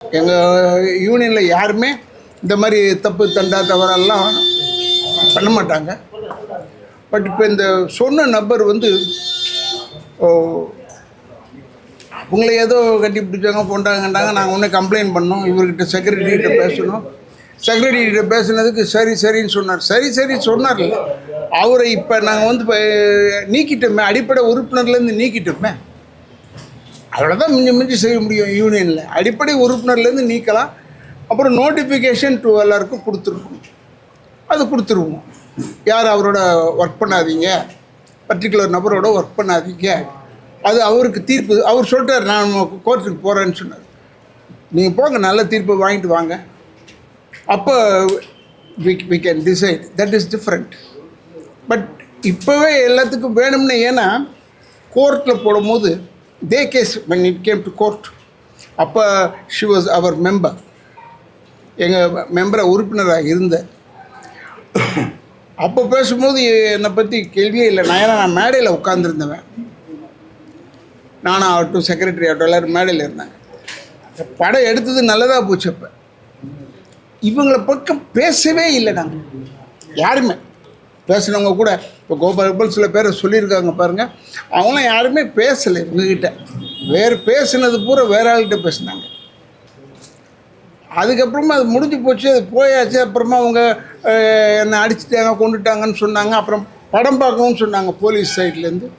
எங்கள் யூனியனில் யாருமே இந்த மாதிரி தப்பு தண்டா தவறெல்லாம் பண்ண மாட்டாங்க. பட் இப்போ இந்த சொன்ன நபர் வந்து அவங்கள ஏதோ கட்டி பிடிச்சாங்க போண்டாங்கண்டாங்க. நாங்கள் ஒன்று கம்ப்ளைண்ட் பண்ணோம், இவர்கிட்ட செக்ரட்டரிகிட்ட பேசணும். செக்ரட்டரிகிட்ட பேசுனதுக்கு சரி சரின்னு சொன்னார். சரி சொன்னார்ல, அவரை இப்போ நாங்கள் வந்து இப்போ நீக்கிட்டோமே, அடிப்படை உறுப்பினர்லேருந்து நீக்கிட்டோமே. அவ்வளோதான் மிஞ்சி செய்ய முடியும் யூனியனில். அடிப்படை உறுப்பினர்லேருந்து நீக்கலாம். அப்புறம் நோட்டிஃபிகேஷன் டு எல்லாருக்கும் கொடுத்துருக்கணும். அது கொடுத்துருவோம். யார் அவரோட ஒர்க் பண்ணாதீங்க, பர்டிகுலர் நபரோட ஒர்க் பண்ணாதீங்க. அது அவருக்கு தீர்ப்பு. அவர் சொல்லிட்டார், நான் கோர்ட்டுக்கு போகிறேன்னு சொன்னார். நீங்கள் போங்க, நல்ல தீர்ப்பு வாங்கிட்டு வாங்க. அப்போ we can decide. That is different. But இப்போவே எல்லாத்துக்கும் வேணும்னு, ஏன்னா கோர்ட்டில் போடும்போது the case when it came to court, அப்போ she was our member. எங்கள் மெம்பரை உறுப்பினராக இருந்த அப்போ பேசும்போது என்னை பற்றி கேள்வியே இல்லை. நான் மேடையில் உட்காந்துருந்தவன். நானும் ஆகட்டும், செக்ரட்டரி ஆகட்டும், எல்லோரும் மேடையில் இருந்தாங்க. படம் எடுத்தது நல்லதாக போச்சு. அப்போ இவங்களை பக்கம் பேசவே இல்லை. நாங்கள் யாருமே பேசுனவங்க கூட இப்போ கோபால் சில பேரை சொல்லியிருக்காங்க பாருங்கள், அவங்களாம் யாருமே பேசலை இவங்ககிட்ட. வேறு பேசுனது பூரா வேற ஆள்கிட்ட பேசினாங்க. அதுக்கப்புறமா அது முடிஞ்சு போச்சு, அது போயாச்சு. அப்புறமா அவங்க என்னை அடிச்சுட்டாங்க, கொண்டுட்டாங்கன்னு சொன்னாங்க. அப்புறம் படம் பார்க்கவும் சொன்னாங்க. போலீஸ் சைட்லேருந்து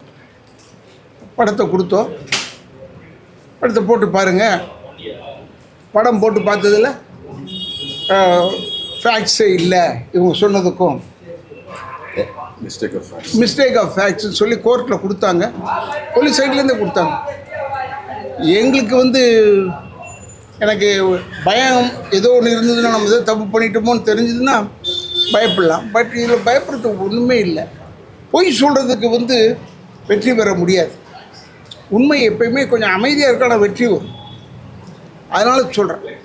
படத்தை கொடுத்தோம். படத்தை போட்டு பாருங்கள். படம் போட்டு பார்த்ததில் ஃபேக்ட்ஸே இல்லை, இவங்க சொன்னதுக்கும் மிஸ்டேக் ஆஃப் ஃபேக்ட்ஸ்ன்னு சொல்லி கோர்ட்டில் கொடுத்தாங்க. போலீஸ் சைட்லேருந்தே கொடுத்தாங்க. எங்களுக்கு வந்து எனக்கு பயம் ஏதோ ஒன்று இருந்ததுன்னா, நம்ம ஏதோ தப்பு பண்ணிட்டோமோன்னு தெரிஞ்சதுன்னா பயப்படலாம். பட் இதில் பயப்படுறதுக்கு ஒன்றுமே இல்லை. பொய் சொல்கிறதுக்கு வந்து வெற்றி பெற முடியாது. உண்மை எப்பயுமே கொஞ்சம் அமைதியாக இருக்கான வெற்றி வரும். அதனால சொல்கிறேன்.